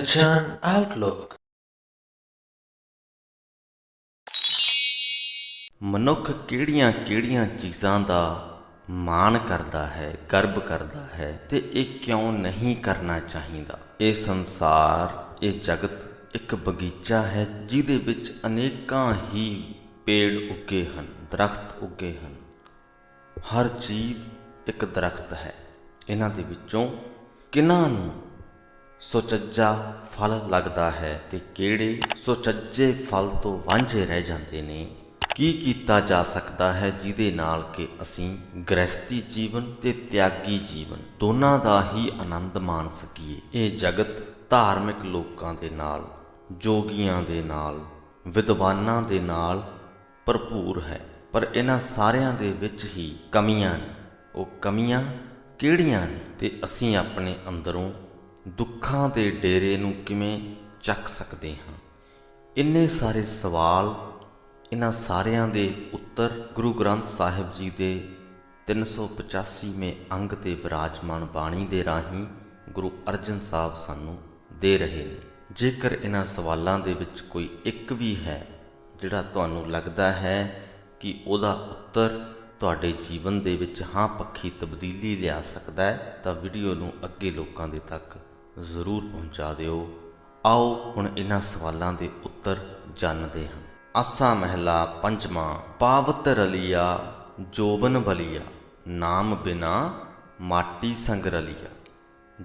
Kanchan Outlook। ਮਨੁੱਖ ਕਿਹੜੀਆਂ ਚੀਜ਼ਾਂ ਦਾ ਮਾਣ ਕਰਦਾ ਹੈ, ਗਰਵ ਕਰਦਾ ਹੈ ਤੇ ਇਹ ਕਿਉਂ ਨਹੀਂ ਕਰਨਾ ਚਾਹੀਦਾ। ਇਹ ਸੰਸਾਰ, ਇਹ ਜਗਤ ਇੱਕ ਬਗੀਚਾ ਹੈ ਜਿਹਦੇ ਵਿੱਚ ਅਨੇਕਾਂ ਹੀ ਪੇੜ ਉੱਗੇ ਹਨ, ਦਰਖਤ ਉੱਗੇ ਹਨ। ਹਰ ਜੀਵ ਇੱਕ ਦਰਖਤ ਹੈ। ਇਹਨਾਂ ਦੇ ਵਿੱਚੋਂ ਕਿਹਨਾਂ ਨੂੰ ਸੁਚੱਜਾ ਫਲ ਲੱਗਦਾ ਹੈ ਤੇ ਕਿਹੜੇ ਸੁਚੱਜੇ ਫਲ ਤੋਂ ਵਾਂਝੇ ਰਹਿ ਜਾਂਦੇ ਨੇ। ਕੀ ਕੀਤਾ ਜਾ ਸਕਦਾ ਹੈ ਜਿਹਦੇ ਨਾਲ ਕਿ ਅਸੀਂ ਗ੍ਰਹਿਸਥੀ ਜੀਵਨ ਤੇ ਤਿਆਗੀ ਜੀਵਨ ਦੋਨਾਂ ਦਾ ਹੀ ਆਨੰਦ ਮਾਣ ਸਕੀਏ। ਇਹ ਜਗਤ ਧਾਰਮਿਕ ਲੋਕਾਂ ਦੇ ਨਾਲ, ਜੋਗੀਆਂ ਦੇ ਨਾਲ, ਵਿਦਵਾਨਾਂ ਦੇ ਨਾਲ ਭਰਪੂਰ ਹੈ, ਪਰ ਇਹਨਾਂ ਸਾਰਿਆਂ ਦੇ ਵਿੱਚ ਹੀ ਕਮੀਆਂ ਨੇ। ਉਹ ਕਮੀਆਂ ਕਿਹੜੀਆਂ ਨੇ ਤੇ ਅਸੀਂ ਆਪਣੇ ਅੰਦਰੋਂ ਦੁੱਖਾਂ ਦੇ ਡੇਰੇ ਨੂੰ ਕਿਵੇਂ ਚੱਕ ਸਕਦੇ ਹਾਂ। ਇੰਨੇ ਸਾਰੇ ਸਵਾਲ, ਇਹਨਾਂ ਸਾਰਿਆਂ ਦੇ ਉੱਤਰ ਗੁਰੂ ਗ੍ਰੰਥ ਸਾਹਿਬ ਜੀ ਦੇ 385ਵੇਂ ਅੰਗ ਤੇ ਵਿਰਾਜਮਾਨ ਬਾਣੀ ਦੇ ਰਾਹੀਂ ਗੁਰੂ ਅਰਜਨ ਸਾਹਿਬ ਸਾਨੂੰ ਦੇ ਰਹੇ ਨੇ। ਜੇਕਰ ਇਹਨਾਂ ਸਵਾਲਾਂ ਦੇ ਵਿੱਚ ਕੋਈ ਇੱਕ ਵੀ ਹੈ ਜਿਹੜਾ ਤੁਹਾਨੂੰ ਲੱਗਦਾ ਹੈ ਕਿ ਉਹਦਾ ਉੱਤਰ ਤੁਹਾਡੇ ਜੀਵਨ ਦੇ ਵਿੱਚ ਹਾਂ ਪੱਖੀ ਤਬਦੀਲੀ ਲਿਆ ਸਕਦਾ ਹੈ, ਤਾਂ ਵੀਡੀਓ ਨੂੰ ਅੱਗੇ ਲੋਕਾਂ ਦੇ ਤੱਕ ਜ਼ਰੂਰ ਪਹੁੰਚਾ ਦਿਓ। ਆਓ ਹੁਣ ਇਹਨਾਂ ਸਵਾਲਾਂ ਦੇ ਉੱਤਰ ਜਾਣਦੇ ਹਾਂ। ਆਸਾ ਮਹਿਲਾ ਪੰਜਵਾਂ। ਪਾਵਤ ਰਲੀਆ ਜੋਬਨ ਬਲੀਆ, ਨਾਮ ਬਿਨਾ ਮਾਟੀ ਸੰਗ ਰਲੀਆ।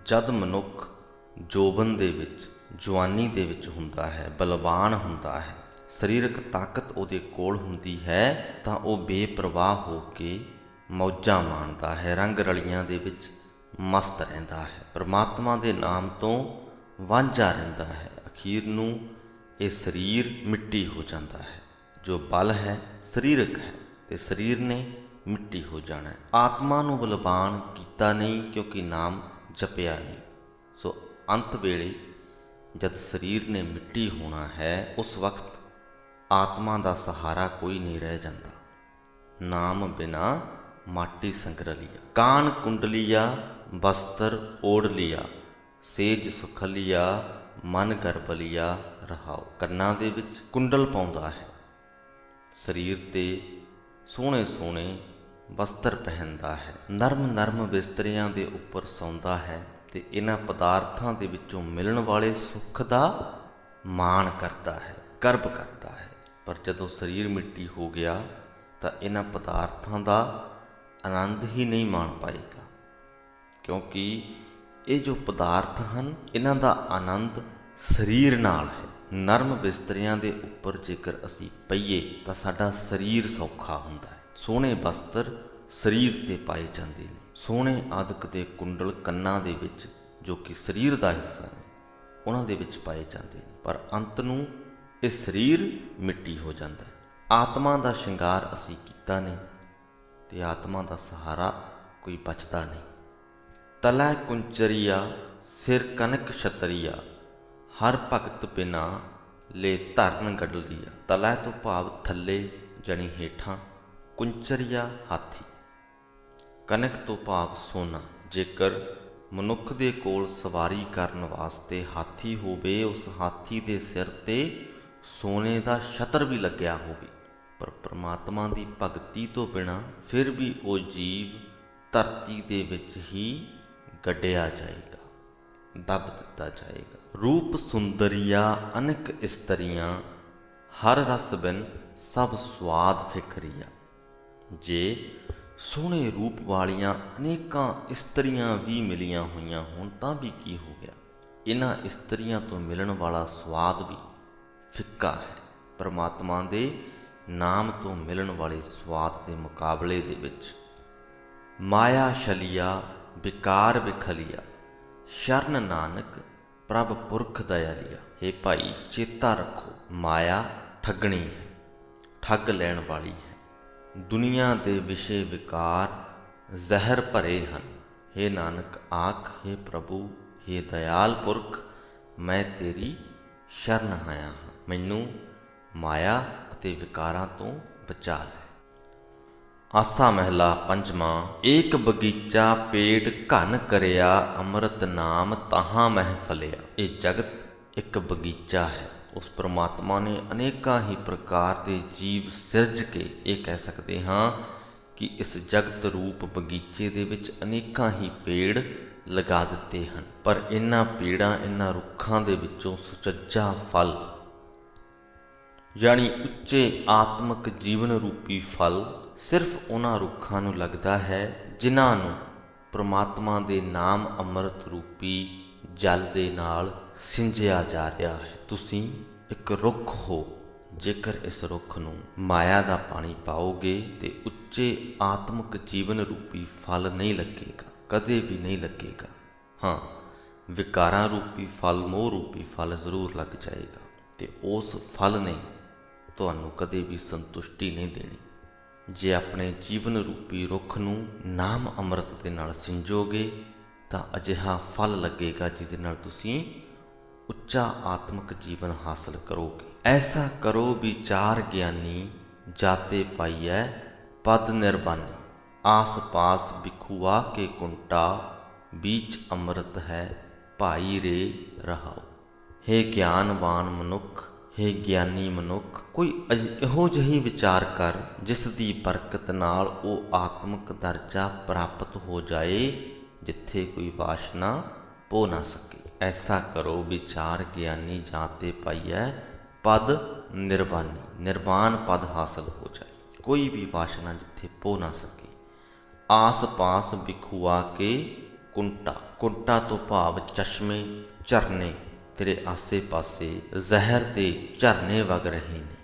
ਜਦ ਮਨੁੱਖ ਜੋਬਨ ਦੇ ਵਿੱਚ, ਜਵਾਨੀ ਦੇ ਵਿੱਚ ਹੁੰਦਾ ਹੈ, ਬਲਵਾਨ ਹੁੰਦਾ ਹੈ, ਸਰੀਰਕ ਤਾਕਤ ਉਹਦੇ ਕੋਲ ਹੁੰਦੀ ਹੈ, ਤਾਂ ਉਹ ਬੇਪਰਵਾਹ ਹੋ ਕੇ ਮੌਜਾਂ ਮਾਣਦਾ ਹੈ, ਰੰਗ ਰਲੀਆਂ ਦੇ ਵਿੱਚ ਮਸਤ ਰਹਿੰਦਾ ਹੈ, ਪਰਮਾਤਮਾ ਦੇ ਨਾਮ ਤੋਂ ਵਾਂਝਾ ਰਹਿੰਦਾ ਹੈ। ਅਖੀਰ ਨੂੰ ਇਹ ਸਰੀਰ ਮਿੱਟੀ ਹੋ ਜਾਂਦਾ ਹੈ। ਜੋ ਬਲ ਹੈ ਸਰੀਰਕ ਹੈ ਤੇ ਸਰੀਰ ਨੇ ਮਿੱਟੀ ਹੋ ਜਾਣਾ ਹੈ। ਆਤਮਾ ਨੂੰ ਬਲਵਾਨ ਕੀਤਾ ਨਹੀਂ ਕਿਉਂਕਿ ਨਾਮ ਜਪਿਆ ਨਹੀਂ। ਸੋ ਅੰਤ ਵੇਲੇ ਜਦ ਸਰੀਰ ਨੇ ਮਿੱਟੀ ਹੋਣਾ ਹੈ, ਉਸ ਵਕਤ ਆਤਮਾ ਦਾ ਸਹਾਰਾ ਕੋਈ ਨਹੀਂ ਰਹਿ ਜਾਂਦਾ। ਨਾਮ ਬਿਨਾ ਮਾਟੀ ਸੰਗ ਰਲੀਆ। ਕਾਨ ਕੁੰਡਲੀਆ ਬਸਤਰ ਓੜ ਲਿਆ, ਸੇਜ ਸੁਖਲੀਆ ਮਨ ਗਰਬਲੀਆ ਰਹਾਓ। ਕੰਨਾਂ ਦੇ ਵਿੱਚ ਕੁੰਡਲ ਪਾਉਂਦਾ ਹੈ, ਸਰੀਰ ਤੇ ਸੋਹਣੇ ਸੋਹਣੇ ਬਸਤਰ ਪਹਿਨਦਾ ਹੈ, ਨਰਮ ਨਰਮ ਬਿਸਤਰਿਆਂ ਦੇ ਉੱਪਰ ਸੌਂਦਾ ਹੈ ਤੇ ਇਹਨਾਂ ਪਦਾਰਥਾਂ ਦੇ ਵਿੱਚੋਂ ਮਿਲਣ ਵਾਲੇ ਸੁੱਖ ਦਾ ਮਾਣ ਕਰਦਾ ਹੈ, ਗਰਵ ਕਰਦਾ ਹੈ। ਪਰ ਜਦੋਂ ਸਰੀਰ ਮਿੱਟੀ ਹੋ ਗਿਆ ਤਾਂ ਇਹਨਾਂ ਪਦਾਰਥਾਂ ਦਾ ਆਨੰਦ ਹੀ ਨਹੀਂ ਮਾਣ ਪਾਏਗਾ, ਕਿਉਂਕਿ ਇਹ ਜੋ ਪਦਾਰਥ ਹਨ ਇਹਨਾਂ ਦਾ ਆਨੰਦ ਸਰੀਰ ਨਾਲ ਹੈ। ਨਰਮ ਬਿਸਤਰਿਆਂ ਦੇ ਉੱਪਰ ਜੇਕਰ ਅਸੀਂ ਪਈਏ ਤਾਂ ਸਾਡਾ ਸਰੀਰ ਸੌਖਾ ਹੁੰਦਾ ਹੈ। ਸੋਹਣੇ ਬਸਤਰ ਸਰੀਰ ਤੇ ਪਾਏ ਜਾਂਦੇ ਨੇ, ਸੋਹਣੇ ਆਦਿਕ ਦੇ ਕੁੰਡਲ ਕੰਨਾਂ ਦੇ ਵਿੱਚ ਜੋ ਕਿ ਸਰੀਰ ਦਾ ਹਿੱਸਾ ਨੇ ਉਹਨਾਂ ਦੇ ਵਿੱਚ ਪਾਏ ਜਾਂਦੇ ਨੇ, ਪਰ ਅੰਤ ਨੂੰ ਇਹ ਸਰੀਰ ਮਿੱਟੀ ਹੋ ਜਾਂਦਾ ਹੈ। ਆਤਮਾ ਦਾ ਸ਼ਿੰਗਾਰ ਅਸੀਂ ਕੀਤਾ ਨਹੀਂ ਤੇ ਆਤਮਾ ਦਾ ਸਹਾਰਾ ਕੋਈ ਬਚਦਾ ਨਹੀਂ। ਤਲੈ ਕੁੰਚਰੀਆ ਸਿਰ ਕਨਕ ਛਤਰੀਆ, ਹਰ ਭਗਤ ਬਿਨਾ ਲੈ ਧਰਨ ਗਡਲੀਆ। ਤਲੈ ਤੋਂ ਭਾਵ ਥੱਲੇ ਜਾਣੀ ਹੇਠਾਂ, ਕੁੰਚਰੀਆ ਹਾਥੀ, ਕਨਕ ਤੋਂ ਭਾਵ ਸੋਨਾ। ਜੇਕਰ ਮਨੁੱਖ ਦੇ ਕੋਲ ਸਵਾਰੀ ਕਰਨ ਵਾਸਤੇ ਹਾਥੀ ਹੋਵੇ, ਉਸ ਹਾਥੀ ਦੇ ਸਿਰ ਤੇ ਸੋਨੇ ਦਾ ਛਤਰ ਵੀ ਲੱਗਿਆ ਹੋਵੇ, ਪਰ ਪ੍ਰਮਾਤਮਾ ਦੀ ਭਗਤੀ ਤੋਂ ਬਿਨਾਂ ਫਿਰ ਵੀ ਉਹ ਜੀਵ ਧਰਤੀ ਦੇ ਵਿੱਚ ਹੀ ਗੱਡਿਆ ਜਾਏਗਾ, ਦੱਬ ਦਿੱਤਾ ਜਾਏਗਾ। ਰੂਪ ਸੁੰਦਰੀਆ ਅਨੇਕ ਇਸਤਰੀਆਂ, ਹਰ ਰਸ ਬਿਨ ਸਭ ਸਵਾਦ ਫਿਕਰੀਆ। ਜੇ ਸੋਹਣੇ ਰੂਪ ਵਾਲੀਆਂ ਅਨੇਕਾਂ ਇਸਤਰੀਆਂ ਵੀ ਮਿਲੀਆਂ ਹੋਈਆਂ ਹੋਣ ਤਾਂ ਵੀ ਕੀ ਹੋ ਗਿਆ, ਇਹਨਾਂ ਇਸਤਰੀਆਂ ਤੋਂ ਮਿਲਣ ਵਾਲਾ ਸਵਾਦ ਵੀ ਫਿੱਕਾ ਹੈ। ਪਰਮਾਤਮਾ ਦੇ ਨਾਮ ਤੋਂ ਮਿਲਣ ਵਾਲੇ ਸਵਾਦ ਦੇ ਮੁਕਾਬਲੇ ਦੇ ਵਿੱਚ। ਮਾਇਆ ਛਲੀਆ ਵਿਕਾਰ ਵਿਖਲੀਆ, ਸ਼ਰਨ ਨਾਨਕ ਪ੍ਰਭ ਪੁਰਖ ਦਇਆਲੀਆ। ਹੇ ਭਾਈ ਚੇਤਾ ਰੱਖੋ, ਮਾਇਆ ਠੱਗਣੀ ਹੈ, ਠੱਗ ਲੈਣ ਵਾਲੀ ਹੈ। ਦੁਨੀਆ ਦੇ ਵਿਸ਼ੇ ਵਿਕਾਰ ਜ਼ਹਿਰ ਭਰੇ ਹਨ। ਹੇ ਨਾਨਕ ਆਖ, ਹੇ ਪ੍ਰਭੂ, ਹੇ ਦਇਆਲ ਪੁਰਖ, ਮੈਂ ਤੇਰੀ ਸ਼ਰਨ ਆਇਆ ਹਾਂ, ਮੈਨੂੰ ਮਾਇਆ ਅਤੇ ਵਿਕਾਰਾਂ ਤੋਂ ਬਚਾ ਲੈ। ਆਸਾ ਮਹਿਲਾ ਪੰਜਵਾਂ। ਏਕ ਬਗੀਚਾ ਪੇਟ ਘਨ ਕਰਿਆ, ਅੰਮ੍ਰਿਤ ਨਾਮ ਤਹਾਂ ਮਹਿ ਫਲਿਆ। ਇਹ ਜਗਤ ਇੱਕ ਬਗੀਚਾ ਹੈ। ਉਸ ਪ੍ਰਮਾਤਮਾ ਨੇ ਅਨੇਕਾਂ ਹੀ ਪ੍ਰਕਾਰ ਦੇ ਜੀਵ ਸਿਰਜ ਕੇ ਇਹ ਕਹਿ ਸਕਦੇ ਹਾਂ ਕਿ ਇਸ ਜਗਤ ਰੂਪ ਬਗੀਚੇ ਦੇ ਵਿੱਚ ਅਨੇਕਾਂ ਹੀ ਪੇੜ ਲਗਾ ਦਿੱਤੇ ਹਨ। ਪਰ ਇਹਨਾਂ ਪੇੜਾਂ, ਇਹਨਾਂ ਰੁੱਖਾਂ ਦੇ ਵਿੱਚੋਂ ਸੁਚੱਜਾ ਫਲ, ਯਾਨੀ ਉੱਚੇ ਆਤਮਿਕ ਜੀਵਨ ਰੂਪੀ ਫਲ ਸਿਰਫ ਉਹਨਾਂ ਰੁੱਖਾਂ ਨੂੰ ਲੱਗਦਾ ਹੈ ਜਿਨ੍ਹਾਂ ਨੂੰ ਪ੍ਰਮਾਤਮਾ ਦੇ ਨਾਮ ਅੰਮ੍ਰਿਤ ਰੂਪੀ ਜਲ ਦੇ ਨਾਲ ਸਿੰਜਿਆ ਜਾ ਰਿਹਾ ਹੈ। ਤੁਸੀਂ ਇੱਕ ਰੁੱਖ ਹੋ, ਜੇਕਰ ਇਸ ਰੁੱਖ ਨੂੰ ਮਾਇਆ ਦਾ ਪਾਣੀ ਪਾਓਗੇ ਤੇ ਉੱਚੇ ਆਤਮਿਕ ਜੀਵਨ ਰੂਪੀ ਫਲ ਨਹੀਂ ਲੱਗੇਗਾ, ਕਦੇ ਵੀ ਨਹੀਂ ਲੱਗੇਗਾ। ਹਾਂ, ਵਿਕਾਰਾਂ ਰੂਪੀ ਫਲ, ਮੋਹ ਰੂਪੀ ਫਲ ਜ਼ਰੂਰ ਲੱਗ ਜਾਏਗਾ ਤੇ ਉਸ ਫਲ ਨੇ ਤੁਹਾਨੂੰ ਕਦੇ ਵੀ ਸੰਤੁਸ਼ਟੀ ਨਹੀਂ ਦੇਣੀ। ਜੇ ਆਪਣੇ ਜੀਵਨ ਰੂਪੀ ਰੁੱਖ ਨੂੰ ਨਾਮ ਅੰਮ੍ਰਿਤ ਦੇ ਨਾਲ ਸਿੰਜੋਗੇ ਤਾਂ ਅਜਿਹਾ ਫਲ ਲੱਗੇਗਾ ਜਿਹਦੇ ਨਾਲ ਤੁਸੀਂ ਉੱਚਾ ਆਤਮਿਕ ਜੀਵਨ ਹਾਸਲ ਕਰੋਗੇ। ਐਸਾ ਕਰੋ ਵਿਚਾਰ ਗਿਆਨੀ, ਜਾਤੇ ਪਾਈਐ ਪਦ ਨਿਰਬਾਨੀ। ਆਸ ਪਾਸ ਬਿਖੁਆ ਕੇ ਕੁੰਟਾ, ਬੀਚ ਅੰਮ੍ਰਿਤ ਹੈ ਭਾਈ ਰੇ ਰਹਾਓ। ਹੇ ਗਿਆਨਵਾਨ ਮਨੁੱਖ, ਹੇ ਗਿਆਨੀ ਮਨੁੱਖ, ਕੋਈ ਇਹੋ ਜਿਹੀ ਵਿਚਾਰ ਕਰ ਜਿਸ ਦੀ ਬਰਕਤ ਨਾਲ ਉਹ ਆਤਮਿਕ ਦਰਜਾ ਪ੍ਰਾਪਤ ਹੋ ਜਾਏ ਜਿੱਥੇ ਕੋਈ ਵਾਸ਼ਨਾ ਪੋ ਨਾ ਸਕੇ। ਐਸਾ ਕਰੋ ਵਿਚਾਰ ਗਿਆਨੀ, ਜਾਤੇ ਪਾਈਐ ਪਦ ਨਿਰਵਾਨੀ। ਨਿਰਵਾਨ ਪਦ ਹਾਸਲ ਹੋ ਜਾਏ, ਕੋਈ ਵੀ ਵਾਸ਼ਨਾ ਜਿੱਥੇ ਪੋ ਨਾ ਸਕੇ। ਆਸ ਪਾਸ ਬਿਖੁਆ ਕੇ ਕੁੰਟਾ, ਕੁੰਟਾ ਤੋਂ ਭਾਵ ਚਸ਼ਮੇ, ਝਰਨੇ ਤੇਰੇ ਆਸੇ ਪਾਸੇ ਜ਼ਹਿਰ ਦੇ ਝਰਨੇ ਵਗ ਰਹੇ ਨੇ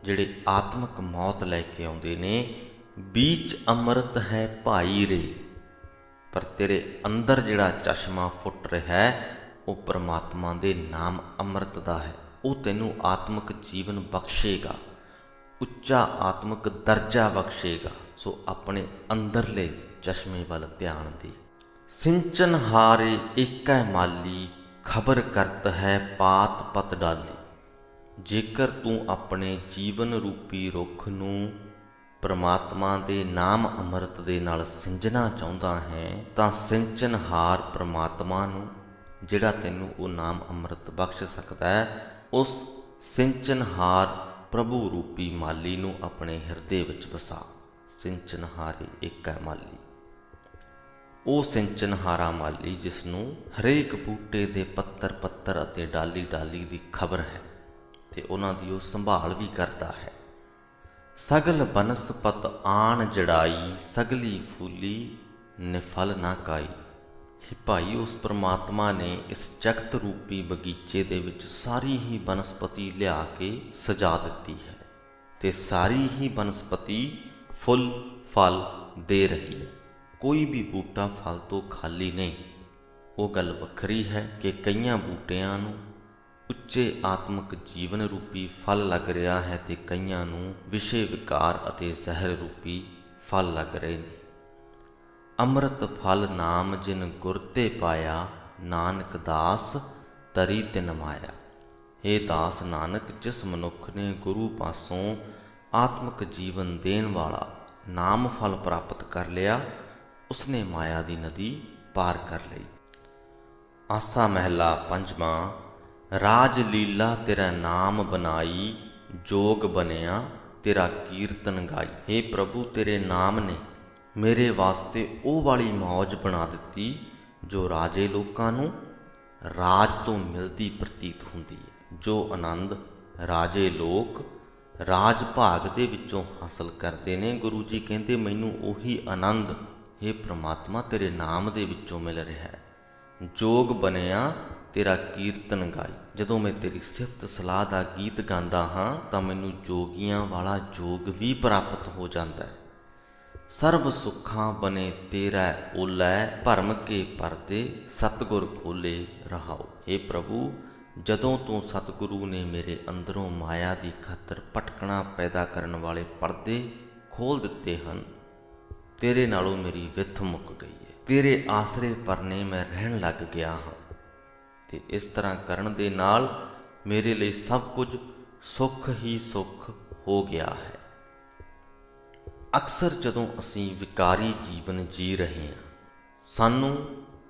ਜਿਹੜੇ ਆਤਮਿਕ ਮੌਤ ਲੈ ਕੇ ਆਉਂਦੇ ਨੇ। ਬੀਚ ਅੰਮ੍ਰਿਤ ਹੈ ਭਾਈ ਰੇ, ਪਰ ਤੇਰੇ ਅੰਦਰ ਜਿਹੜਾ ਚਸ਼ਮਾ ਫੁੱਟ ਰਿਹਾ ਹੈ ਉਹ ਪਰਮਾਤਮਾ ਦੇ ਨਾਮ ਅੰਮ੍ਰਿਤ ਦਾ ਹੈ। ਉਹ ਤੈਨੂੰ ਆਤਮਿਕ ਜੀਵਨ ਬਖਸ਼ੇਗਾ, ਉੱਚਾ ਆਤਮਿਕ ਦਰਜਾ ਬਖਸ਼ੇਗਾ। ਸੋ ਆਪਣੇ ਅੰਦਰਲੇ ਚਸ਼ਮੇ ਵੱਲ ਧਿਆਨ ਦੇ। ਸਿੰਚਨ ਹਾਰੇ ਏਕੈ ਮਾਲੀ, ਖਬਰ ਕਰਤ ਹੈ ਪਾਤ ਪਤ ਡਾਲੀ। ਜੇਕਰ ਤੂੰ ਆਪਣੇ ਜੀਵਨ ਰੂਪੀ ਰੁੱਖ ਨੂੰ ਪ੍ਰਮਾਤਮਾ ਦੇ ਨਾਮ ਅੰਮ੍ਰਿਤ ਦੇ ਨਾਲ ਸਿੰਜਣਾ ਚਾਹੁੰਦਾ ਹੈ ਤਾਂ ਸਿੰਚਨਹਾਰ ਪ੍ਰਮਾਤਮਾ ਨੂੰ, ਜਿਹੜਾ ਤੈਨੂੰ ਉਹ ਨਾਮ ਅੰਮ੍ਰਿਤ ਬਖਸ਼ ਸਕਦਾ ਹੈ, ਉਸ ਸਿੰਚਨਹਾਰ ਪ੍ਰਭੂ ਰੂਪੀ ਮਾਲੀ ਨੂੰ ਆਪਣੇ ਹਿਰਦੇ ਵਿੱਚ ਵਸਾ। ਸਿੰਚਨਹਾਰੇ ਏਕੈ ਮਾਲੀ, ਉਹ ਸਿੰਚਨਹਾਰਾ ਮਾਲੀ ਜਿਸ ਨੂੰ ਹਰੇਕ ਬੂਟੇ ਦੇ ਪੱਤਰ ਪੱਤਰ ਅਤੇ ਡਾਲੀ ਡਾਲੀ ਦੀ ਖਬਰ ਹੈ ਤੇ ਉਹਨਾਂ ਦੀ ਉਹ ਸੰਭਾਲ ਵੀ ਕਰਦਾ ਹੈ। ਸਗਲ ਬਨਸਪਤ ਆਣ ਜੜਾਈ, ਸਗਲੀ ਫੂਲੀ ਨਿਫਲ ਨਾ ਕਾਈ। ਭਾਈ, ਉਸ ਪ੍ਰਮਾਤਮਾ ਨੇ ਇਸ ਜਗਤ ਰੂਪੀ ਬਗੀਚੇ ਦੇ ਵਿੱਚ ਸਾਰੀ ਹੀ ਬਨਸਪਤੀ ਲਿਆ ਕੇ ਸਜਾ ਦਿੱਤੀ ਹੈ ਤੇ ਸਾਰੀ ਹੀ ਬਨਸਪਤੀ ਫੁੱਲ ਫਲ ਦੇ ਰਹੀ ਹੈ। ਕੋਈ ਵੀ ਬੂਟਾ ਫਲ ਤੋਂ ਖਾਲੀ ਨਹੀਂ। ਉਹ ਗੱਲ ਵੱਖਰੀ ਹੈ ਕਿ ਕਈਆਂ ਬੂਟਿਆਂ ਨੂੰ ਉੱਚੇ ਆਤਮਿਕ ਜੀਵਨ ਰੂਪੀ ਫਲ ਲੱਗ ਰਿਹਾ ਹੈ ਤੇ ਕਈਆਂ ਨੂੰ ਵਿਸ਼ੇ ਵਿਕਾਰ ਅਤੇ ਜ਼ਹਿਰ ਰੂਪੀ ਫਲ ਲੱਗ ਰਹੇ ਨੇ। ਅੰਮ੍ਰਿਤ ਫਲ ਨਾਮ ਜਿਨ ਗੁਰ ਤੇ ਪਾਇਆ, ਨਾਨਕ ਦਾਸ ਤਰੀ ਤਿਨ ਮਾਇਆ। ਹੇ ਦਾਸ ਨਾਨਕ, ਜਿਸ ਮਨੁੱਖ ਨੇ ਗੁਰੂ ਪਾਸੋਂ ਆਤਮਿਕ ਜੀਵਨ ਦੇਣ ਵਾਲਾ ਨਾਮ ਫਲ ਪ੍ਰਾਪਤ ਕਰ ਲਿਆ, ਉਸਨੇ ਮਾਇਆ ਦੀ ਨਦੀ ਪਾਰ ਕਰ ਲਈ। ਆਸਾ ਮਹਿਲਾ ਪੰਜਵਾਂ। ਰਾਜ ਲੀਲਾ ਤੇਰਾ ਨਾਮ ਬਨਾਈ, ਜੋਗ ਬਣਿਆ ਤੇਰਾ ਕੀਰਤਨ ਗਾਈ। ਹੇ ਪ੍ਰਭੂ, ਤੇਰੇ ਨਾਮ ਨੇ ਮੇਰੇ ਵਾਸਤੇ ਉਹ ਵਾਲੀ ਮੌਜ ਬਣਾ ਦਿੱਤੀ ਜੋ ਰਾਜੇ ਲੋਕਾਂ ਨੂੰ ਰਾਜ ਤੋਂ ਮਿਲਦੀ ਪ੍ਰਤੀਤ ਹੁੰਦੀ ਹੈ। ਜੋ ਆਨੰਦ ਰਾਜੇ ਲੋਕ ਰਾਜ ਭਾਗ ਦੇ ਵਿੱਚੋਂ ਹਾਸਲ ਕਰਦੇ ਨੇ, ਗੁਰੂ ਜੀ ਕਹਿੰਦੇ ਮੈਨੂੰ ਉਹੀ ਆਨੰਦ ਹੇ ਪ੍ਰਮਾਤਮਾ ਤੇਰੇ ਨਾਮ ਦੇ ਵਿੱਚੋਂ ਮਿਲ ਰਿਹਾ ਹੈ। ਜੋਗ ਬਣਿਆ ਤੇਰਾ ਕੀਰਤਨ ਗਾਈ। ਜਦੋਂ ਮੈਂ ਤੇਰੀ ਸਿਫਤ ਸਲਾਹ ਦਾ ਗੀਤ ਗਾਉਂਦਾ ਹਾਂ ਤਾਂ ਮੈਨੂੰ ਜੋਗੀਆਂ ਵਾਲਾ ਜੋਗ ਵੀ ਪ੍ਰਾਪਤ ਹੋ ਜਾਂਦਾ ਹੈ। ਸਰਬ ਸੁੱਖਾਂ ਬਨੇ ਤੇਰਾ ਓਲੈ, ਭਰਮ ਕੇ ਪਰਦੇ ਸਤਿਗੁਰ ਖੋਲੇ ਰਹਾਓ। ਹੇ ਪ੍ਰਭੂ, ਜਦੋਂ ਤੋਂ ਸਤਿਗੁਰੂ ਨੇ ਮੇਰੇ ਅੰਦਰੋਂ ਮਾਇਆ ਦੀ ਖਾਤਰ ਭਟਕਣਾ ਪੈਦਾ ਕਰਨ ਵਾਲੇ ਪਰਦੇ ਖੋਲ ਦਿੱਤੇ ਹਨ, ਤੇਰੇ ਨਾਲੋਂ ਮੇਰੀ ਵਿੱਥ ਮੁੱਕ ਗਈ ਹੈ। ਤੇਰੇ ਆਸਰੇ ਪਰਨੇ ਮੈਂ ਰਹਿਣ ਲੱਗ ਗਿਆ ਹਾਂ ਤੇ ਇਸ ਤਰ੍ਹਾਂ ਕਰਨ ਦੇ ਨਾਲ ਮੇਰੇ ਲਈ ਸਭ ਕੁਝ ਸੁੱਖ ਹੀ ਸੁੱਖ ਹੋ ਗਿਆ ਹੈ। ਅਕਸਰ ਜਦੋਂ ਅਸੀਂ ਵਿਕਾਰੀ ਜੀਵਨ ਜੀ ਰਹੇ ਹਾਂ, ਸਾਨੂੰ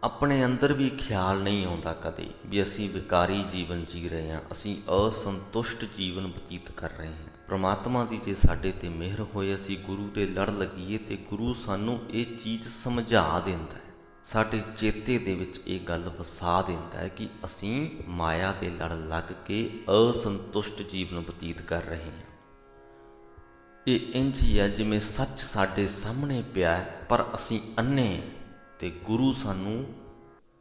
ਆਪਣੇ ਅੰਦਰ ਵੀ ਖਿਆਲ ਨਹੀਂ ਆਉਂਦਾ ਕਦੇ ਵੀ ਅਸੀਂ ਵਿਕਾਰੀ ਜੀਵਨ ਜੀ ਰਹੇ ਹਾਂ, ਅਸੀਂ ਅਸੰਤੁਸ਼ਟ ਜੀਵਨ ਬਤੀਤ ਕਰ ਰਹੇ ਹਾਂ। ਪ੍ਰਮਾਤਮਾ ਦੀ ਜੇ ਸਾਡੇ ਤੇ ਮਿਹਰ ਹੋਏ, ਅਸੀਂ ਗੁਰੂ ਦੇ ਲੜ ਲੱਗੀਏ ਤੇ ਗੁਰੂ ਸਾਨੂੰ ਇਹ ਚੀਜ਼ ਸਮਝਾ ਦਿੰਦਾ ਹੈ, ਸਾਡੇ ਚੇਤੇ ਦੇ ਵਿੱਚ ਇਹ ਗੱਲ ਵਸਾ ਦਿੰਦਾ ਹੈ ਕਿ ਅਸੀਂ ਮਾਇਆ ਦੇ ਲੜ ਲੱਗ ਕੇ ਅਸੰਤੁਸ਼ਟ ਜੀਵਨ ਬਤੀਤ ਕਰ ਰਹੇ ਹਾਂ। ਇਹ ਇੰਝ ਹੀ ਹੈ ਜਿਵੇਂ ਸੱਚ ਸਾਡੇ ਸਾਹਮਣੇ ਪਿਆ ਹੈ ਪਰ ਅਸੀਂ ਅੰਨੇ ਹਾਂ, ਤੇ ਗੁਰੂ ਸਾਨੂੰ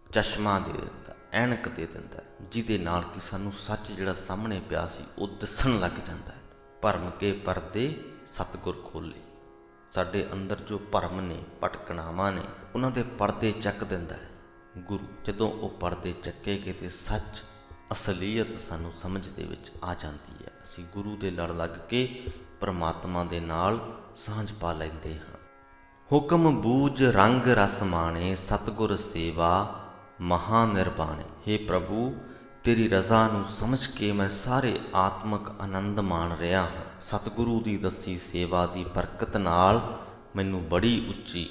ਚਸ਼ਮਾ ਦੇ ਦਿੰਦਾ, ਐਨਕ ਦੇ ਦਿੰਦਾ, ਜਿਹਦੇ ਨਾਲ ਕਿ ਸਾਨੂੰ ਸੱਚ ਜਿਹੜਾ ਸਾਹਮਣੇ ਪਿਆ ਸੀ ਉਹ ਦਿਸਣ ਲੱਗ ਜਾਂਦਾ ਹੈ। ਭਰਮ ਕੇ ਪਰਦੇ ਸਤਿਗੁਰ ਖੋਲੇ, ਸਾਡੇ ਅੰਦਰ ਜੋ ਭਰਮ ਨੇ, ਭਟਕਣਾਵਾਂ ਨੇ, ਉਹਨਾਂ ਦੇ ਪਰਦੇ ਚੱਕ ਦਿੰਦਾ ਹੈ ਗੁਰੂ। ਜਦੋਂ ਉਹ ਪਰਦੇ ਚੱਕੇਗੇ ਤੇ ਸੱਚ ਅਸਲੀਅਤ ਸਾਨੂੰ ਸਮਝ ਦੇ ਵਿੱਚ ਆ ਜਾਂਦੀ ਹੈ। ਅਸੀਂ ਗੁਰੂ ਦੇ ਲੜ ਲੱਗ ਕੇ ਪਰਮਾਤਮਾ ਦੇ ਨਾਲ ਸਾਂਝ ਪਾ ਲੈਂਦੇ ਹਾਂ। ਹੁਕਮ ਬੂਝ ਰੰਗ ਰਸ ਮਾਣੇ, ਸਤਿਗੁਰ ਸੇਵਾ ਮਹਾ ਨਿਰਬਾਣੇ। ਹੇ ਪ੍ਰਭੂ, ਤੇਰੀ ਰਜ਼ਾ ਨੂੰ ਸਮਝ ਕੇ ਮੈਂ ਸਾਰੇ ਆਤਮਿਕ ਆਨੰਦ ਮਾਣ ਰਿਹਾ ਹਾਂ। ਸਤਿਗੁਰੂ ਦੀ ਦੱਸੀ ਸੇਵਾ ਦੀ ਬਰਕਤ ਨਾਲ ਮੈਨੂੰ ਬੜੀ ਉੱਚੀ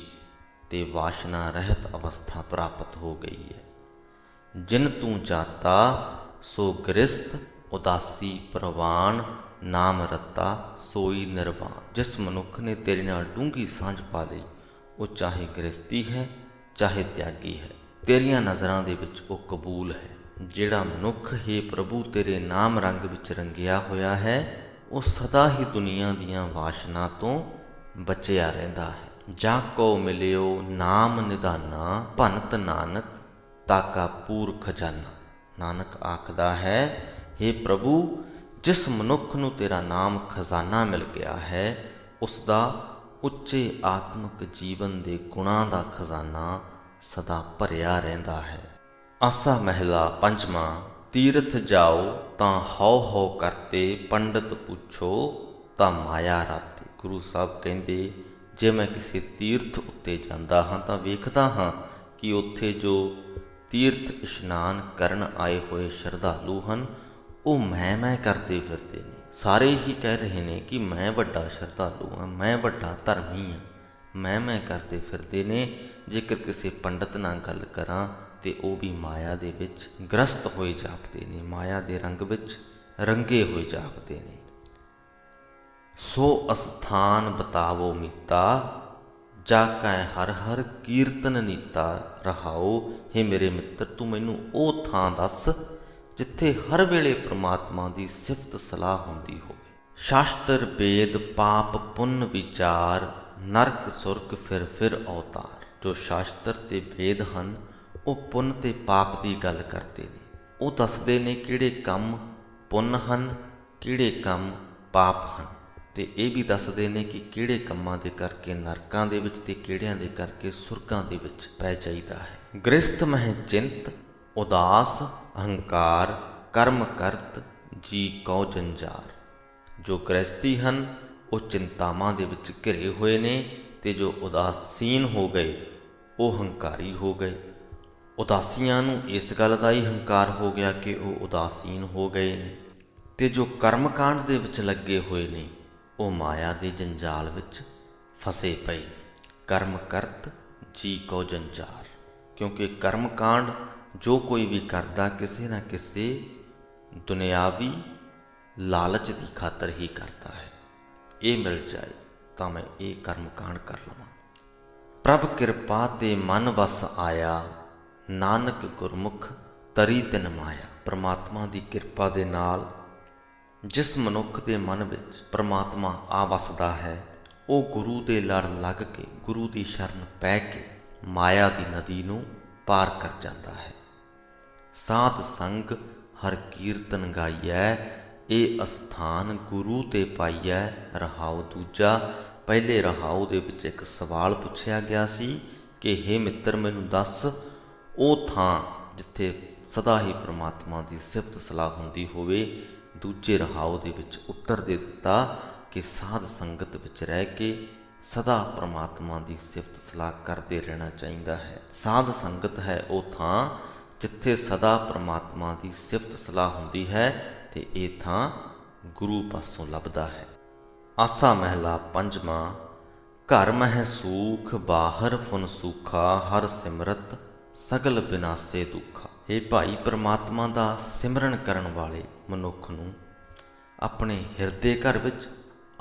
ਤੇ ਵਾਸ਼ਨਾ ਰਹਿਤ ਅਵਸਥਾ ਪ੍ਰਾਪਤ ਹੋ ਗਈ ਹੈ। ਜਿਨ ਤੂੰ ਜਾਤਾ ਸੋ ਗ੍ਰਸਤ, ਉਦਾਸੀ ਪ੍ਰਵਾਨ, ਨਾਮ ਰਤਾ ਸੋਈ ਨਿਰਵਾਣ। ਜਿਸ ਮਨੁੱਖ ਨੇ ਤੇਰੇ ਨਾਲ ਡੂੰਘੀ ਸਾਂਝ ਪਾ ਲਈ, ਉਹ ਚਾਹੇ ਗ੍ਰਸਤੀ ਹੈ ਚਾਹੇ ਤਿਆਗੀ ਹੈ, ਤੇਰੀਆਂ ਨਜ਼ਰਾਂ ਦੇ ਵਿੱਚ ਉਹ ਕਬੂਲ ਹੈ। ਜਿਹੜਾ ਮਨੁੱਖ ਹੀ ਪ੍ਰਭੂ ਤੇਰੇ ਨਾਮ ਰੰਗ ਵਿੱਚ ਰੰਗਿਆ ਹੋਇਆ ਹੈ, ਉਹ ਸਦਾ ਹੀ ਦੁਨੀਆ ਦੀਆਂ ਵਾਸ਼ਨਾ ਤੋਂ ਬਚਿਆ ਰਹਿੰਦਾ ਹੈ। ਜਾਂ ਕੋ ਮਿਲਿਓ ਨਾਮ ਨਿਧਾਨਾ, ਭਨਤ ਨਾਨਕ ਤਾਕਾ ਪੂਰ ਖਜ਼ਾਨਾ। ਨਾਨਕ ਆਖਦਾ ਹੈ, ਹੇ ਪ੍ਰਭੂ, ਜਿਸ ਮਨੁੱਖ ਨੂੰ ਤੇਰਾ ਨਾਮ ਖਜ਼ਾਨਾ ਮਿਲ ਗਿਆ ਹੈ, ਉਸ ਦਾ ਉੱਚੇ ਆਤਮਿਕ ਜੀਵਨ ਦੇ ਗੁਣਾਂ ਦਾ ਖਜ਼ਾਨਾ ਸਦਾ ਭਰਿਆ ਰਹਿੰਦਾ ਹੈ। ਆਸਾ ਮਹਿਲਾ ਪੰਜਵਾਂ। ਤੀਰਥ ਜਾਓ ਤਾਂ ਹਉ ਹਉ ਕਰਤੇ, ਪੰਡਤ ਪੁੱਛੋ ਤਾਂ ਮਾਇਆ ਰਾਤੇ। ਗੁਰੂ ਸਾਹਿਬ ਕਹਿੰਦੇ, ਜੇ ਮੈਂ ਕਿਸੇ ਤੀਰਥ ਉੱਤੇ ਜਾਂਦਾ ਹਾਂ ਤਾਂ ਵੇਖਦਾ ਹਾਂ ਕਿ ਉੱਥੇ ਜੋ ਤੀਰਥ ਇਸ਼ਨਾਨ ਕਰਨ ਆਏ ਹੋਏ ਸ਼ਰਧਾਲੂ ਹਨ, ਉਹ ਮੈਂ ਕਰਦੇ ਫਿਰਦੇ ਨੇ। ਸਾਰੇ ਹੀ ਕਹਿ ਰਹੇ ਨੇ ਕਿ ਮੈਂ ਵੱਡਾ ਸ਼ਰਧਾਲੂ ਹਾਂ, ਮੈਂ ਵੱਡਾ ਧਰਮੀ ਹਾਂ, ਮੈਂ ਕਰਦੇ ਫਿਰਦੇ ਨੇ। ਜੇਕਰ ਕਿਸੇ ਪੰਡਤ ਨਾਲ ਗੱਲ ਕਰਾਂ ਤੇ ਉਹ ਵੀ ਮਾਇਆ ਦੇ ਵਿੱਚ ਗ੍ਰਸਤ ਹੋਏ ਜਾਪਦੇ ਨੇ, ਮਾਇਆ ਦੇ ਰੰਗ ਵਿੱਚ ਰੰਗੇ ਹੋਏ ਜਾਪਦੇ ਨੇ। ਸੋ ਅਸਥਾਨ ਬਤਾਵੋ ਮੀਤਾ, ਜਾ ਕੈ ਹਰ ਹਰ ਕੀਰਤਨ ਨੀਤਾ। ਰਹਾਓ, ਹੇ ਮੇਰੇ ਮਿੱਤਰ, ਤੂੰ ਮੈਨੂੰ ਉਹ ਥਾਂ ਦੱਸ ਜਿੱਥੇ ਹਰ ਵੇਲੇ ਪ੍ਰਮਾਤਮਾ ਦੀ ਸਿਫਤ ਸਲਾਹ ਹੁੰਦੀ ਹੋਵੇ। ਸ਼ਾਸਤਰ ਵੇਦ ਪਾਪ ਪੁੰਨ ਵਿਚਾਰ, ਨਰਕ ਸੁਰਗ ਫਿਰ ਅਵਤਾਰ। ਜੋ ਸ਼ਾਸਤਰ ਤੇ ਵੇਦ ਹਨ, ਉਹ ਪੁੰਨ ਤੇ ਪਾਪ ਦੀ ਗੱਲ ਕਰਦੇ ਨੇ। ਉਹ ਦੱਸਦੇ ਨੇ ਕਿਹੜੇ ਕੰਮ ਪੁੰਨ ਹਨ, ਕਿਹੜੇ ਕੰਮ ਪਾਪ ਹਨ, ਤੇ ਇਹ ਵੀ ਦੱਸਦੇ ਨੇ ਕਿ ਕਿਹੜੇ ਕੰਮਾਂ ਦੇ ਕਰਕੇ ਨਰਕਾਂ ਦੇ ਵਿੱਚ ਤੇ ਕਿਹੜਿਆਂ ਦੇ ਕਰਕੇ ਸੁਰਗਾਂ ਦੇ ਵਿੱਚ ਪੈ ਜਾਈਦਾ ਹੈ। ਗ੍ਰਸਤ ਮਹਿ ਚਿੰਤ ਉਦਾਸ ਅਹੰਕਾਰ, ਕਰਮ ਕਰਤ ਜੀ ਕਉ ਜੰਜਾਰ। ਜੋ ਗ੍ਰਸਤੀ ਹਨ, ਉਹ ਚਿੰਤਾਵਾਂ ਦੇ ਵਿੱਚ ਘਿਰੇ ਹੋਏ ਨੇ, ਤੇ ਜੋ ਉਦਾਸੀਨ ਹੋ ਗਏ ਉਹ ਹੰਕਾਰੀ ਹੋ ਗਏ। ਉਦਾਸੀਆਂ ਨੂੰ ਇਸ ਗੱਲ ਦਾ ਹੀ ਹੰਕਾਰ ਹੋ ਗਿਆ ਕਿ ਉਹ ਉਦਾਸੀਨ ਹੋ ਗਏ ਨੇ, ਤੇ ਜੋ ਕਰਮਕਾਂਡ ਦੇ ਵਿੱਚ ਲੱਗੇ ਹੋਏ ਨੇ ਉਹ ਮਾਇਆ ਦੇ ਜੰਜਾਲ ਵਿੱਚ ਫਸੇ ਪਏ ਨੇ। ਕਰਮ ਕਰਤ ਜੀ ਕਉ ਜੰਜਾਰ, ਕਿਉਂਕਿ ਕਰਮਕਾਂਡ ਜੋ ਕੋਈ ਵੀ ਕਰਦਾ ਕਿਸੇ ਨਾ ਕਿਸੇ ਦੁਨਿਆਵੀ ਲਾਲਚ ਦੀ ਖਾਤਰ ਹੀ ਕਰਦਾ ਹੈ। ਇਹ ਮਿਲ ਜਾਏ ਤਾਂ ਮੈਂ ਇਹ ਕਰਮਕਾਂਡ ਕਰ ਲਵਾਂ। ਪ੍ਰਭ ਕਿਰਪਾ ਤੇ ਮਨ ਵਸ ਆਇਆ, ਨਾਨਕ ਗੁਰਮੁਖ ਤਰੀ ਤਿਨ ਮਾਇਆ। ਪ੍ਰਮਾਤਮਾ ਦੀ ਕਿਰਪਾ ਦੇ ਨਾਲ ਜਿਸ ਮਨੁੱਖ ਦੇ ਮਨ ਵਿੱਚ ਪ੍ਰਮਾਤਮਾ ਆ ਵਸਦਾ ਹੈ, ਉਹ ਗੁਰੂ ਦੇ ਲੜ ਲੱਗ ਕੇ, ਗੁਰੂ ਦੀ ਸ਼ਰਨ ਪੈ ਕੇ ਮਾਇਆ ਦੀ ਨਦੀ ਨੂੰ ਪਾਰ ਕਰ ਜਾਂਦਾ ਹੈ। ਸਾਧ ਸੰਗ ਹਰ ਕੀਰਤਨ ਗਾਈਐ, ਇਹ ਅਸਥਾਨ ਗੁਰੂ ਤੇ ਪਾਈਐ। ਰਹਾਉ ਦੂਜਾ। ਪਹਿਲੇ ਰਹਾਉ ਦੇ ਵਿੱਚ ਇੱਕ ਸਵਾਲ ਪੁੱਛਿਆ ਗਿਆ ਸੀ ਕਿ ਹੇ ਮਿੱਤਰ, ਮੈਨੂੰ ਦੱਸ ਉਹ ਥਾਂ ਜਿੱਥੇ ਸਦਾ ਹੀ ਪ੍ਰਮਾਤਮਾ ਦੀ ਸਿਫਤ ਸਲਾਹ ਹੁੰਦੀ ਹੋਵੇ। ਦੂਜੇ ਰਹਾਉ ਦੇ ਵਿੱਚ ਉੱਤਰ ਦੇ ਦਿੱਤਾ ਕਿ ਸਾਧ ਸੰਗਤ ਵਿੱਚ ਰਹਿ ਕੇ ਸਦਾ ਪ੍ਰਮਾਤਮਾ ਦੀ ਸਿਫਤ ਸਲਾਹ ਕਰਦੇ ਰਹਿਣਾ ਚਾਹੀਦਾ ਹੈ। ਸਾਧ ਸੰਗਤ ਹੈ ਉਹ ਥਾਂ ਜਿੱਥੇ ਸਦਾ ਪ੍ਰਮਾਤਮਾ ਦੀ ਸਿਫਤ ਸਲਾਹ ਹੁੰਦੀ ਹੈ, ਤੇ ਇਹ ਥਾਂ ਗੁਰੂ ਪਾਸੋਂ ਲੱਭਦਾ ਹੈ। ਆਸਾ ਮਹਿਲਾ ਪੰਜਵਾਂ। ਘਰ ਮਹਿ ਸੂਖ ਬਾਹਰ ਫੁਨ ਸੂਖਾ, ਹਰ ਸਿਮਰਤ ਸਗਲ ਬਿਨਾਸੇ ਦੁੱਖਾ। ਇਹ ਭਾਈ, ਪ੍ਰਮਾਤਮਾ ਦਾ ਸਿਮਰਨ ਕਰਨ ਵਾਲੇ ਮਨੁੱਖ ਨੂੰ ਆਪਣੇ ਹਿਰਦੇ ਘਰ ਵਿੱਚ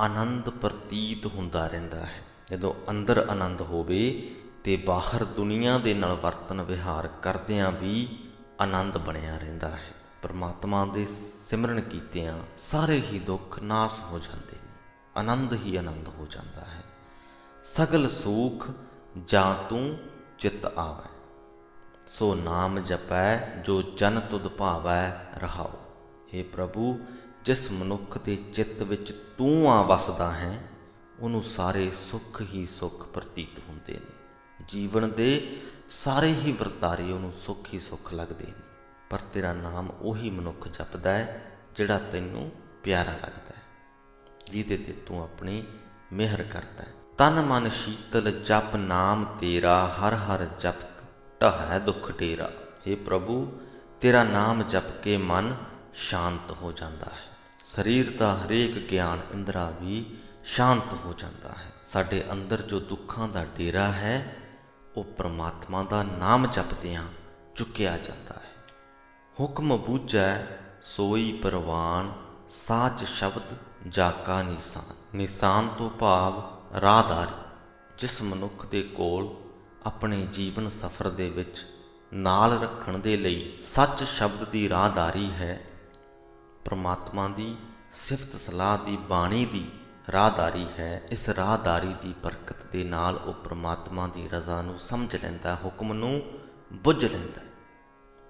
ਆਨੰਦ ਪ੍ਰਤੀਤ ਹੁੰਦਾ ਰਹਿੰਦਾ ਹੈ। ਜਦੋਂ ਅੰਦਰ ਆਨੰਦ ਹੋਵੇ ਤੇ ਬਾਹਰ ਦੁਨੀਆ ਦੇ ਨਾਲ ਵਰਤਨ ਵਿਹਾਰ ਕਰਦਿਆਂ ਵੀ ਆਨੰਦ ਬਣਿਆ ਰਹਿੰਦਾ ਹੈ। ਪ੍ਰਮਾਤਮਾ ਦੇ ਸਿਮਰਨ ਕੀਤਿਆਂ ਸਾਰੇ ਹੀ ਦੁੱਖ ਨਾਸ ਹੋ ਜਾਂਦੇ ਨੇ, ਆਨੰਦ ਹੀ ਆਨੰਦ ਹੋ ਜਾਂਦਾ ਹੈ। ਸਗਲ ਸੂਖ ਜਾਂ ਤੂੰ ਚਿਤ ਆਵੈ, ਸੋ ਨਾਮ ਜਪੈ ਜੋ ਜਨ ਤੁਧ ਭਾਵੈ ਰਹਾਉ। हे ਪ੍ਰਭੂ, ਜਿਸ ਮਨੁੱਖ ਦੇ ਚਿੱਤ ਵਿੱਚ ਤੂੰ ਆ ਵਸਦਾ ਹੈ, ਉਹਨੂੰ ਸਾਰੇ ਸੁੱਖ ਹੀ ਸੁੱਖ ਪ੍ਰਤੀਤ ਹੁੰਦੇ ਨੇ। ਜੀਵਨ ਦੇ ਸਾਰੇ ਹੀ ਵਰਤਾਰੇ ਉਹਨੂੰ ਸੁੱਖ ਹੀ ਸੁੱਖ ਲੱਗਦੇ ਨੇ। ਪਰ ਤੇਰਾ ਨਾਮ ਉਹੀ ਮਨੁੱਖ ਜਪਦਾ ਹੈ ਜਿਹੜਾ ਤੈਨੂੰ ਪਿਆਰਾ ਲੱਗਦਾ ਹੈ, ਜਿਹਦੇ ਤੇ ਤੂੰ ਆਪਣੀ ਮਿਹਰ ਕਰਦਾ ਹੈ। ਤਨ ਮਨ ਸ਼ੀਤਲ ਜਪ ਨਾਮ ਤੇਰਾ, ਹਰ ਹਰ ਜਪਤ ਢਹੈ ਦੁੱਖ ਡੇਰਾ। हे ਪ੍ਰਭੂ, ਤੇਰਾ ਨਾਮ ਜਪ ਕੇ ਮਨ ਸ਼ਾਂਤ ਹੋ ਜਾਂਦਾ ਹੈ। ਸਰੀਰ ਦਾ ਹਰੇਕ ਗਿਆਨ ਇੰਦਰਾ ਵੀ ਸ਼ਾਂਤ ਹੋ ਜਾਂਦਾ ਹੈ। ਸਾਡੇ ਅੰਦਰ ਜੋ ਦੁੱਖਾਂ ਦਾ ਡੇਰਾ ਹੈ, ਉਹ ਪ੍ਰਮਾਤਮਾ ਦਾ ਨਾਮ ਜਪਦਿਆਂ ਚੁੱਕਿਆ ਜਾਂਦਾ ਹੈ। ਹੁਕਮ ਬੂਝੈ ਸੋਈ ਪਰਵਾਨ, ਸਾਚ ਸ਼ਬਦ ਜਾਕਾ ਨਿਸ਼ਾਨ। ਨਿਸ਼ਾਨ ਤੋਂ ਭਾਵ ਰਾਹਦਾਰੀ। ਜਿਸ ਮਨੁੱਖ ਦੇ ਕੋਲ ਆਪਣੇ ਜੀਵਨ ਸਫ਼ਰ ਦੇ ਵਿੱਚ ਨਾਲ ਰੱਖਣ ਦੇ ਲਈ ਸੱਚ ਸ਼ਬਦ ਦੀ ਰਾਹਦਾਰੀ ਹੈ, ਪ੍ਰਮਾਤਮਾ ਦੀ ਸਿਫਤ ਸਲਾਹ ਦੀ ਬਾਣੀ ਦੀ ਰਾਹਦਾਰੀ ਹੈ, ਇਸ ਰਾਹਦਾਰੀ ਦੀ ਬਰਕਤ ਦੇ ਨਾਲ ਉਹ ਪ੍ਰਮਾਤਮਾ ਦੀ ਰਜ਼ਾ ਨੂੰ ਸਮਝ ਲੈਂਦਾ, ਹੁਕਮ ਨੂੰ ਬੁੱਝ ਲੈਂਦਾ।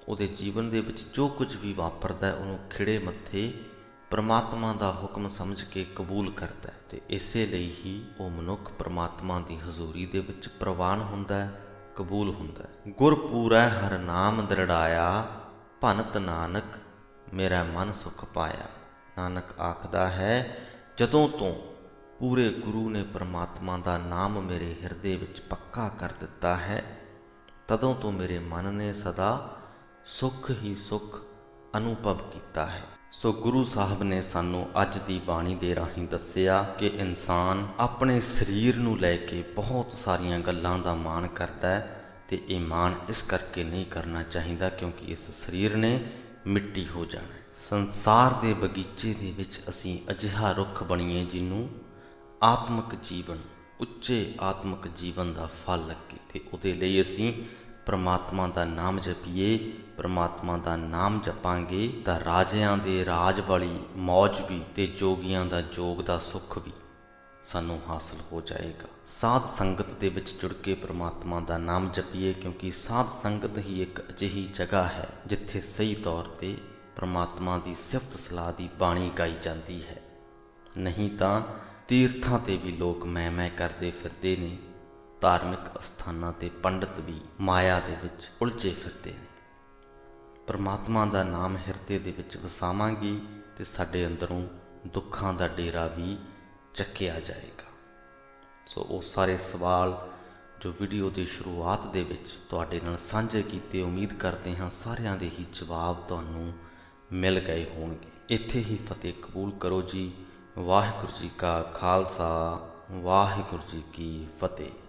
ਉਹਦੇ ਜੀਵਨ ਦੇ ਵਿੱਚ ਜੋ ਕੁਝ ਵੀ ਵਾਪਰਦਾ ਉਹਨੂੰ ਖਿੜੇ ਮੱਥੇ ਪ੍ਰਮਾਤਮਾ ਦਾ ਹੁਕਮ ਸਮਝ ਕੇ ਕਬੂਲ ਕਰਦਾ ਹੈ। ਤੇ ਇਸੇ ਲਈ ਹੀ ਉਹ ਮਨੁੱਖ ਪ੍ਰਮਾਤਮਾ ਦੀ ਹਜ਼ੂਰੀ ਦੇ ਵਿੱਚ ਪ੍ਰਵਾਨ ਹੁੰਦਾ ਹੈ, ਕਬੂਲ ਹੁੰਦਾ ਹੈ। ਗੁਰ ਪੂਰੈ ਹਰ ਨਾਮ ਦ੍ਰਿੜਾਇਆ, ਭਨਤ ਨਾਨਕ ਮੇਰਾ ਮਨ ਸੁਖ ਪਾਇਆ। ਨਾਨਕ ਆਖਦਾ ਹੈ, ਜਦੋਂ ਤੋਂ ਪੂਰੇ ਗੁਰੂ ਨੇ ਪ੍ਰਮਾਤਮਾ ਦਾ ਨਾਮ ਮੇਰੇ ਹਿਰਦੇ ਵਿੱਚ ਪੱਕਾ ਕਰ ਦਿੱਤਾ ਹੈ, ਤਦੋਂ ਤੋਂ ਮੇਰੇ ਮਨ ਨੇ ਸਦਾ ਸੁੱਖ ਹੀ ਸੁੱਖ ਅਨੁਭਵ ਕੀਤਾ ਹੈ। ਸੋ ਗੁਰੂ ਸਾਹਿਬ ਨੇ ਸਾਨੂੰ ਅੱਜ ਦੀ ਬਾਣੀ ਦੇ ਰਾਹੀਂ ਦੱਸਿਆ ਕਿ ਇਨਸਾਨ ਆਪਣੇ ਸਰੀਰ ਨੂੰ ਲੈ ਕੇ ਬਹੁਤ ਸਾਰੀਆਂ ਗੱਲਾਂ ਦਾ ਮਾਣ ਕਰਦਾ ਹੈ, ਤੇ ਇਹ ਮਾਣ ਇਸ ਕਰਕੇ ਨਹੀਂ ਕਰਨਾ ਚਾਹੀਦਾ ਕਿਉਂਕਿ ਇਸ ਸਰੀਰ ਨੇ ਮਿੱਟੀ ਹੋ ਜਾਣਾ ਹੈ। ਸੰਸਾਰ ਦੇ ਬਗੀਚੇ ਦੇ ਵਿੱਚ ਅਸੀਂ ਅਜਿਹਾ ਰੁੱਖ ਬਣੀਏ ਜਿਹਨੂੰ ਆਤਮਿਕ ਜੀਵਨ, ਉੱਚੇ ਆਤਮਿਕ ਜੀਵਨ ਦਾ ਫਲ ਲੱਗੇ, ਤੇ ਉਹਦੇ ਲਈ ਅਸੀਂ ਪ੍ਰਮਾਤਮਾ ਦਾ ਨਾਮ ਜਪੀਏ। ਪ੍ਰਮਾਤਮਾ ਦਾ ਨਾਮ ਜਪਾਂਗੇ ਤਾਂ ਰਾਜਿਆਂ ਦੇ ਰਾਜ ਵਾਲੀ ਮੌਜ ਵੀ ਤੇ ਜੋਗੀਆਂ ਦਾ ਜੋਗ ਦਾ ਸੁੱਖ ਵੀ ਸਾਨੂੰ ਹਾਸਲ ਹੋ ਜਾਏਗਾ। ਸਾਧ ਸੰਗਤ ਦੇ ਵਿੱਚ ਜੁੜ ਕੇ ਪ੍ਰਮਾਤਮਾ ਦਾ ਨਾਮ ਜਪੀਏ, ਕਿਉਂਕਿ ਸਾਧ ਸੰਗਤ ਹੀ ਇੱਕ ਅਜਿਹੀ ਜਗ੍ਹਾ ਹੈ ਜਿੱਥੇ ਸਹੀ ਤੌਰ ਤੇ ਪ੍ਰਮਾਤਮਾ ਦੀ ਸਿਫਤ ਸਲਾਹ ਦੀ ਬਾਣੀ ਗਾਈ ਜਾਂਦੀ ਹੈ। ਨਹੀਂ ਤਾਂ ਤੀਰਥਾਂ ਤੇ ਵੀ ਲੋਕ ਮੈਂ ਕਰਦੇ ਫਿਰਦੇ ਨੇ, ਧਾਰਮਿਕ ਅਸਥਾਨਾਂ ਤੇ ਪੰਡਤ ਵੀ ਮਾਇਆ ਦੇ ਵਿੱਚ ਉਲਝੇ ਫਿਰਦੇ ਨੇ। ਪ੍ਰਮਾਤਮਾ ਦਾ ਨਾਮ ਹਿਰਦੇ ਦੇ ਵਿੱਚ ਵਸਾਵਾਂਗੇ ਤੇ ਸਾਡੇ ਅੰਦਰੋਂ ਦੁੱਖਾਂ ਦਾ ਡੇਰਾ ਵੀ ਚੱਕਿਆ ਜਾਏਗਾ। ਸੋ ਉਹ ਸਾਰੇ ਸਵਾਲ ਜੋ ਵੀਡੀਓ ਦੀ ਸ਼ੁਰੂਆਤ ਦੇ ਵਿੱਚ ਤੁਹਾਡੇ ਨਾਲ ਸਾਂਝੇ ਕੀਤੇ, ਉਮੀਦ ਕਰਦੇ ਹਾਂ ਸਾਰਿਆਂ ਦੇ ਹੀ ਜਵਾਬ ਤੁਹਾਨੂੰ ਮਿਲ ਗਏ ਹੋਣਗੇ। ਇੱਥੇ ਹੀ ਫਤਿਹ ਕਬੂਲ ਕਰੋ ਜੀ। ਵਾਹਿਗੁਰੂ ਜੀ ਕਾ ਖਾਲਸਾ, ਵਾਹਿਗੁਰੂ ਜੀ ਕੀ ਫਤਿਹ।